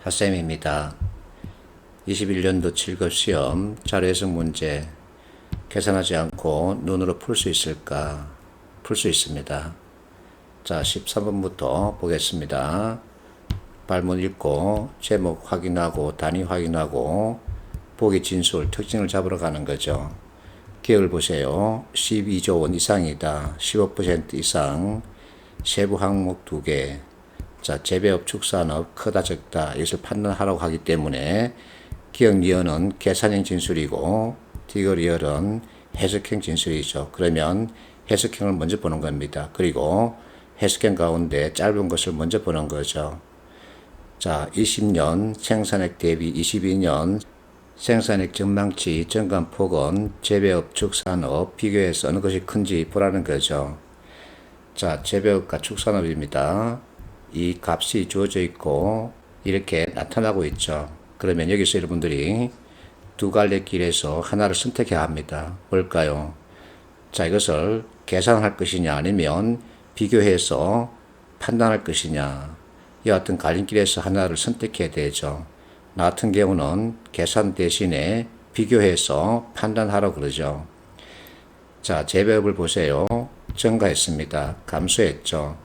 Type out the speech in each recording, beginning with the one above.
핫쌤입니다. 21년도 7급 시험 자료 해석 문제 계산하지 않고 눈으로 풀 수 있을까? 풀 수 있습니다. 자, 13번부터 보겠습니다. 발문 읽고 제목 확인하고 단위 확인하고 보기 진술 특징을 잡으러 가는 거죠. 기억을 보세요. 12조 원 이상이다. 15% 이상 세부 항목 2개. 자, 재배업, 축산업, 크다, 적다, 이것을 판단하라고 하기 때문에 기억 리얼은 계산형 진술이고 디귿 리얼은 해석형 진술이죠. 그러면 해석형을 먼저 보는 겁니다. 그리고 해석형 가운데 짧은 것을 먼저 보는 거죠. 자, 20년 생산액 대비 22년 생산액 전망치 정감폭은 재배업, 축산업 비교해서 어느 것이 큰지 보라는 거죠. 자, 재배업과 축산업입니다. 이 값이 주어져 있고 이렇게 나타나고 있죠. 그러면 여기서 여러분들이 두 갈래 길에서 하나를 선택해야 합니다. 뭘까요? 자, 이것을 계산할 것이냐 아니면 비교해서 판단할 것이냐. 이와 같은 갈림길에서 하나를 선택해야 되죠. 나 같은 경우는 계산 대신에 비교해서 판단하라고 그러죠. 자, 재배업을 보세요. 증가했습니다. 감소했죠.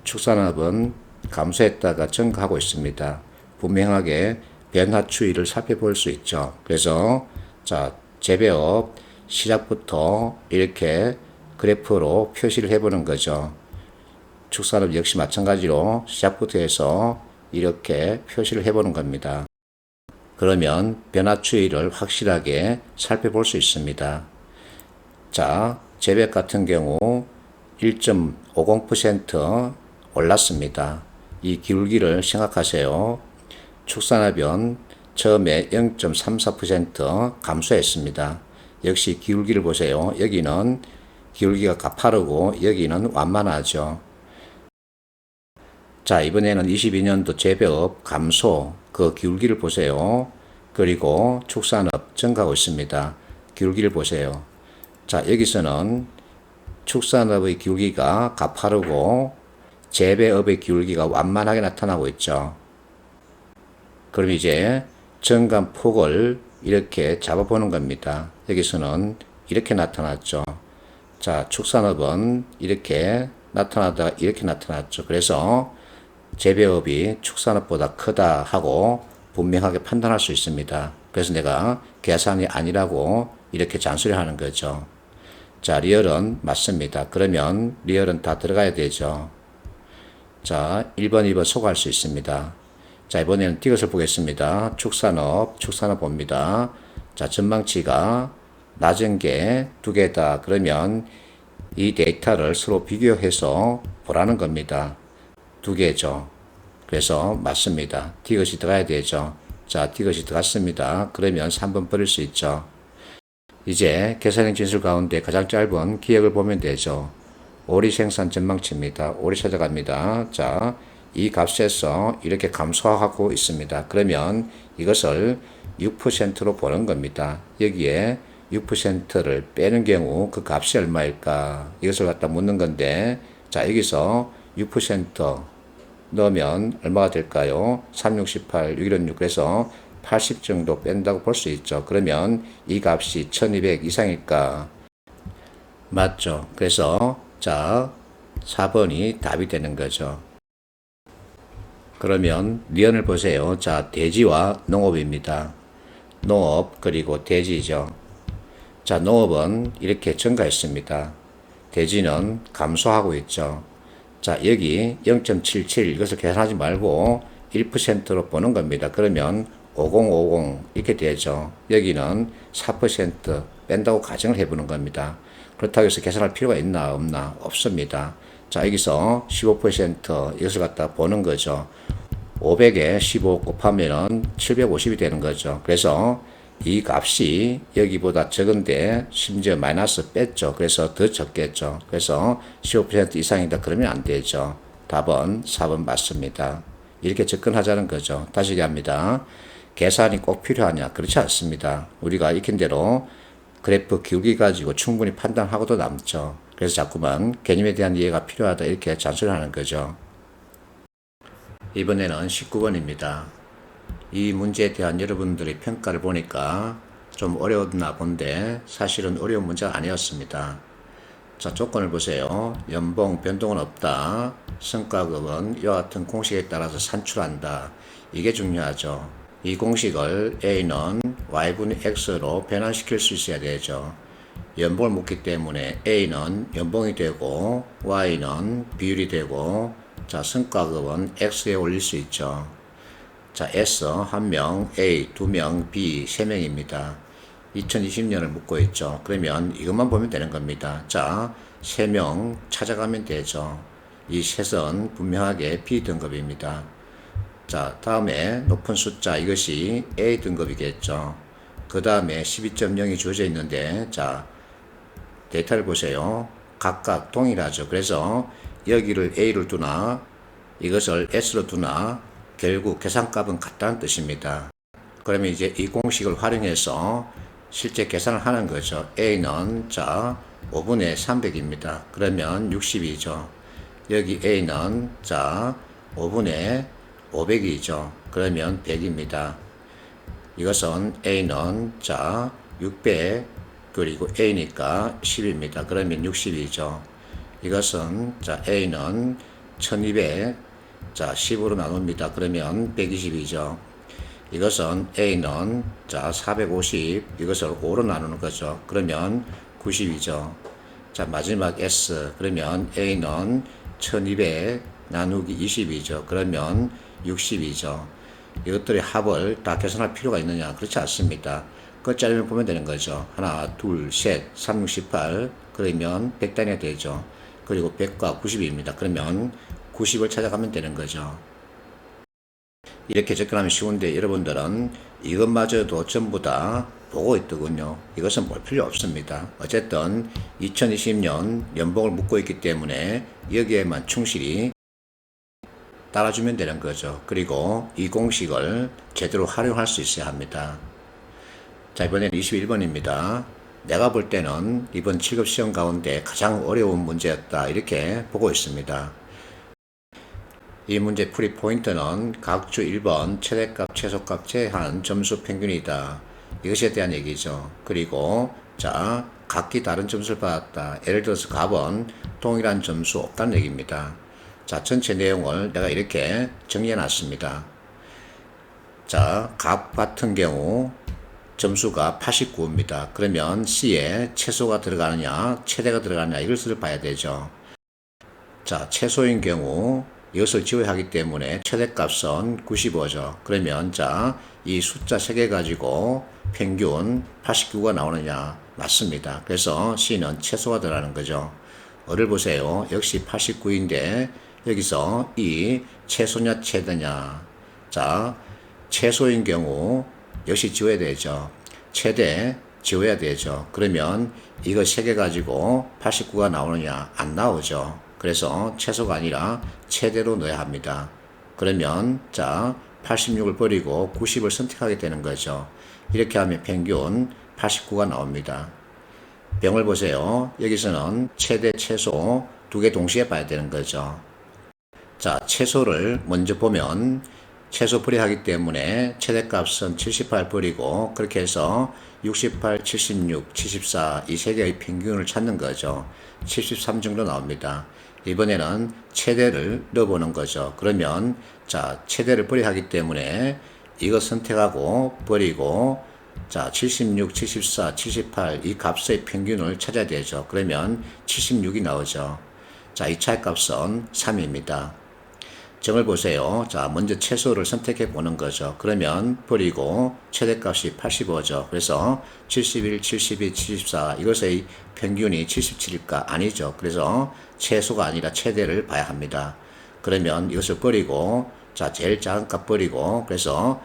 축산업은 감소했다가 증가하고 있습니다. 분명하게 변화 추이를 살펴볼 수 있죠. 그래서 자, 재배업 시작부터 이렇게 그래프로 표시를 해보는 거죠. 축산업 역시 마찬가지로 시작부터 해서 이렇게 표시를 해보는 겁니다. 그러면 변화 추이를 확실하게 살펴볼 수 있습니다. 자, 재배업 같은 경우 1.50% 올랐습니다. 이 기울기를 생각하세요. 축산업은 처음에 0.34% 감소했습니다. 역시 기울기를 보세요. 여기는 기울기가 가파르고 여기는 완만하죠. 자, 이번에는 22년도 재배업 감소, 그 기울기를 보세요. 그리고 축산업 증가하고 있습니다. 기울기를 보세요. 자, 여기서는 축산업의 기울기가 가파르고 재배업의 기울기가 완만하게 나타나고 있죠. 그럼 이제 정감폭을 이렇게 잡아보는 겁니다. 여기서는 이렇게 나타났죠. 자, 축산업은 이렇게 나타나다가 이렇게 나타났죠. 그래서 재배업이 축산업보다 크다 하고 분명하게 판단할 수 있습니다. 그래서 내가 계산이 아니라고 이렇게 잔소리하는 거죠. 자, 리얼은 맞습니다. 그러면 리얼은 다 들어가야 되죠. 자, 1번, 2번 소거할 수 있습니다. 자, 이번에는 디귿을 보겠습니다. 축산업 봅니다. 자, 전망치가 낮은 게 두 개다. 그러면 이 데이터를 서로 비교해서 보라는 겁니다. 두 개죠. 그래서 맞습니다. 디귿이 들어가야 되죠. 자, 디귿이 들어갔습니다. 그러면 3번 버릴 수 있죠. 이제 계산형 진술 가운데 가장 짧은 기억을 보면 되죠. 오리 생산 전망치입니다. 오리 찾아갑니다. 자, 이 값에서 이렇게 감소하고 있습니다. 그러면 이것을 6%로 보는 겁니다. 여기에 6%를 빼는 경우 그 값이 얼마일까? 이것을 갖다 묻는 건데, 자, 여기서 6% 넣으면 얼마가 될까요? 3, 6, 18, 6, 1, 6. 그래서 80 정도 뺀다고 볼 수 있죠. 그러면 이 값이 1200 이상일까? 맞죠. 그래서 자, 4번이 답이 되는 거죠. 그러면 리언을 보세요. 자, 대지와 농업입니다. 농업 그리고 대지죠. 자, 농업은 이렇게 증가했습니다. 대지는 감소하고 있죠. 자, 여기 0.77 이것을 계산하지 말고 1%로 보는 겁니다. 그러면 5050 이렇게 되죠. 여기는 4% 뺀다고 가정을 해보는 겁니다. 그렇다고 해서 계산할 필요가 있나 없나? 없습니다. 자, 여기서 15% 이것을 갖다 보는 거죠. 500에 15 곱하면은 750이 되는 거죠. 그래서 이 값이 여기보다 적은데 심지어 마이너스 뺐죠. 그래서 더 적겠죠. 그래서 15% 이상이다 그러면 안 되죠. 답은 4번 맞습니다. 이렇게 접근하자는 거죠. 다시 얘기합니다. 계산이 꼭 필요하냐? 그렇지 않습니다. 우리가 익힌 대로 그래프 기울기 가지고 충분히 판단하고도 남죠. 그래서 자꾸만 개념에 대한 이해가 필요하다 이렇게 잔소리하는 거죠. 이번에는 19번입니다. 이 문제에 대한 여러분들의 평가를 보니까 좀 어려웠나 본데 사실은 어려운 문제가 아니었습니다. 자, 조건을 보세요. 연봉 변동은 없다. 성과급은 이와 같은 공식에 따라서 산출한다. 이게 중요하죠. 이 공식을 A는 Y분의 X로 변환시킬 수 있어야 되죠. 연봉을 묻기 때문에 A는 연봉이 되고 Y는 비율이 되고, 자, 성과급은 X에 올릴 수 있죠. 자, S 1명, A 2명, B 3명입니다. 2020년을 묻고 있죠. 그러면 이것만 보면 되는 겁니다. 자, 3명 찾아가면 되죠. 이 셋은 분명하게 B 등급입니다. 자, 다음에 높은 숫자, 이것이 A 등급이겠죠. 그 다음에 12.0이 주어져 있는데, 자, 데이터를 보세요. 각각 동일하죠. 그래서 여기를 A를 두나 이것을 S로 두나 결국 계산값은 같다는 뜻입니다. 그러면 이제 이 공식을 활용해서 실제 계산을 하는 거죠. A는 자 5분의 300입니다. 그러면 62죠. 여기 A는 자 5분의 500이죠. 그러면 100입니다. 이것은 A는 자 600 그리고 A니까 10입니다. 그러면 60이죠. 이것은 자 A는 1200 자 10으로 나눕니다. 그러면 120이죠. 이것은 A는 자 450 이것을 5로 나누는 거죠. 그러면 90이죠. 자 마지막 S 그러면 A는 1200 나누기 20이죠. 그러면 60이죠. 이것들의 합을 다 계산할 필요가 있느냐? 그렇지 않습니다. 끝자리를 보면 되는 거죠. 하나, 둘, 셋, 3, 6, 18 그러면 100단위가 되죠. 그리고 100과 90입니다. 그러면 90을 찾아가면 되는 거죠. 이렇게 접근하면 쉬운데 여러분들은 이것마저도 전부 다 보고 있더군요. 이것은 볼 필요 없습니다. 어쨌든 2020년 연봉을 묻고 있기 때문에 여기에만 충실히 따라주면 되는 거죠. 그리고 이 공식을 제대로 활용할 수 있어야 합니다. 자, 이번에는 21번입니다. 내가 볼 때는 이번 7급 시험 가운데 가장 어려운 문제였다. 이렇게 보고 있습니다. 이 문제 풀이 포인트는 각주 1번 최대값, 최소값 제한 점수 평균이다. 이것에 대한 얘기죠. 그리고 자, 각기 다른 점수를 받았다. 예를 들어서 값은 동일한 점수 없다는 얘기입니다. 자, 전체 내용을 내가 이렇게 정리해 놨습니다. 자, 값 같은 경우 점수가 89입니다. 그러면 C에 최소가 들어가느냐, 최대가 들어가느냐 이것을 봐야 되죠. 자, 최소인 경우 이것을 지워야 하기 때문에 최대값은 95죠. 그러면 자, 이 숫자 3개 가지고 평균 89가 나오느냐? 맞습니다. 그래서 C는 최소가 들어가는 거죠. 어를 보세요. 역시 89인데 여기서 이 최소냐 최대냐. 자, 최소인 경우 역시 지워야 되죠. 최대 지워야 되죠. 그러면 이거 3개 가지고 89가 나오느냐? 안 나오죠. 그래서 최소가 아니라 최대로 넣어야 합니다. 그러면 자 86을 버리고 90을 선택하게 되는 거죠. 이렇게 하면 평균 89가 나옵니다. 병을 보세요. 여기서는 최대 최소 두 개 동시에 봐야 되는 거죠. 자, 최소를 먼저 보면 최소 불이하기 때문에 최대값은 78 버리고 그렇게 해서 68, 76, 74 이 세 개의 평균을 찾는 거죠. 73 정도 나옵니다. 이번에는 최대를 넣어보는 거죠. 그러면 자, 최대를 버리하기 때문에 이거 선택하고 버리고 자, 76, 74, 78 이 값의 평균을 찾아야 되죠. 그러면 76이 나오죠. 자, 이 차이 값은 3입니다. 정을 보세요. 자, 먼저 최소를 선택해 보는 거죠. 그러면 버리고 최대값이 85죠. 그래서 71, 72, 74 이것의 평균이 77일까? 아니죠. 그래서 최소가 아니라 최대를 봐야 합니다. 그러면 이것을 버리고 자, 제일 작은 값 버리고 그래서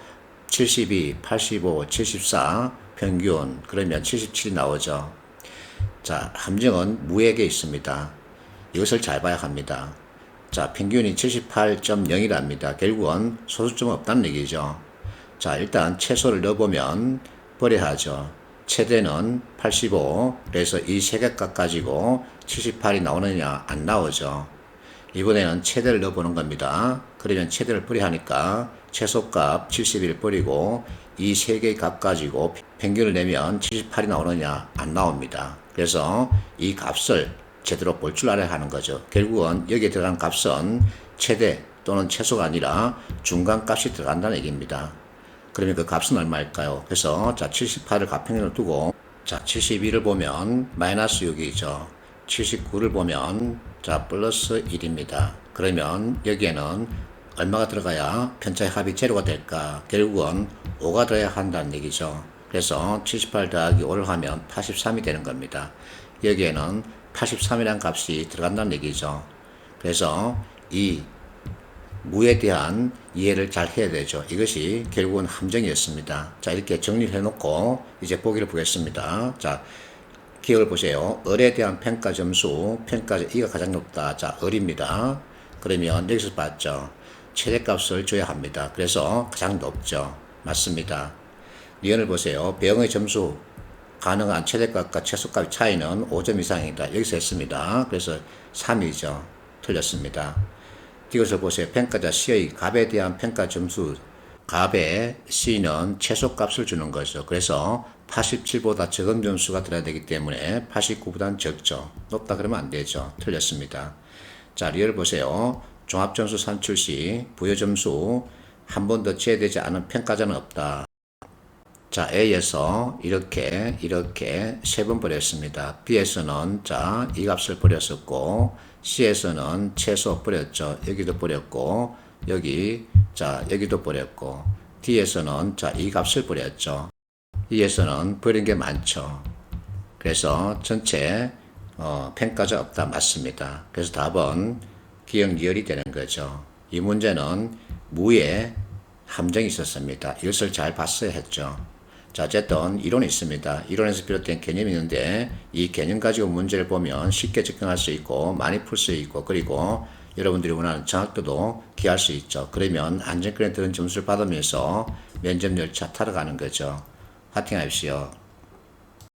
72, 85, 74 평균 그러면 77이 나오죠. 자, 함정은 무에게 있습니다. 이것을 잘 봐야 합니다. 자, 평균이 78.0이랍니다. 결국은 소수점은 없다는 얘기죠. 자, 일단 최소를 넣어보면 버려야 하죠. 최대는 85, 그래서 이 세 개 값 가지고 78이 나오느냐? 안 나오죠. 이번에는 최대를 넣어보는 겁니다. 그러면 최대를 버려야 하니까 최소값 71 버리고 이 세 개의 값 가지고 평균을 내면 78이 나오느냐? 안 나옵니다. 그래서 이 값을 제대로 볼 줄 알아야 하는 거죠. 결국은 여기에 들어간 값은 최대 또는 최소가 아니라 중간 값이 들어간다는 얘기입니다. 그러면 그 값은 얼마일까요? 그래서 자 78을 가평균으로 두고 자 72를 보면 마이너스 6이죠. 79를 보면 자 플러스 1입니다. 그러면 여기에는 얼마가 들어가야 편차의 합이 제로가 될까? 결국은 5가 들어야 한다는 얘기죠. 그래서 78 더하기 5를 하면 83이 되는 겁니다. 여기에는 83이라는 값이 들어간다는 얘기죠. 그래서 이 무에 대한 이해를 잘 해야 되죠. 이것이 결국은 함정이었습니다. 자, 이렇게 정리를 해놓고 이제 보기를 보겠습니다. 자, 기억을 보세요. 을에 대한 평가 점수, 이가 가장 높다. 자, 을입니다. 그러면 여기서 봤죠. 최대값을 줘야 합니다. 그래서 가장 높죠. 맞습니다. 니은을 보세요. B형의 점수 가능한 최대값과 최소값의 차이는 5점 이상이다. 여기서 했습니다. 그래서 3이죠. 틀렸습니다. 이것을 보세요. 평가자 C의 값에 대한 평가 점수, 값에 C는 최소값을 주는 거죠. 그래서 87보다 적은 점수가 들어야 되기 때문에 89보다는 적죠. 높다 그러면 안 되죠. 틀렸습니다. 자, 리얼을 보세요. 종합점수 산출 시 부여점수 한 번도 제외되지 않은 평가자는 없다. 자, A에서 이렇게 세 번 버렸습니다. B에서는 자, 이 값을 버렸었고, C에서는 최소 버렸죠. 여기도 버렸고, 여기도 버렸고, D에서는 자, 이 값을 버렸죠. E에서는 버린 게 많죠. 그래서 전체 평가자 없다 맞습니다. 그래서 답은 기억 리얼이 되는 거죠. 이 문제는 무에 함정이 있었습니다. 이것을 잘 봤어야 했죠. 자, 어쨌든 이론이 있습니다. 이론에서 비롯된 개념이 있는데 이 개념 가지고 문제를 보면 쉽게 접근할 수 있고 많이 풀 수 있고 그리고 여러분들이 원하는 정확도도 기할 수 있죠. 그러면 안전권에 들은 점수를 받으면서 면접 열차 타러 가는 거죠. 파이팅 하십시오.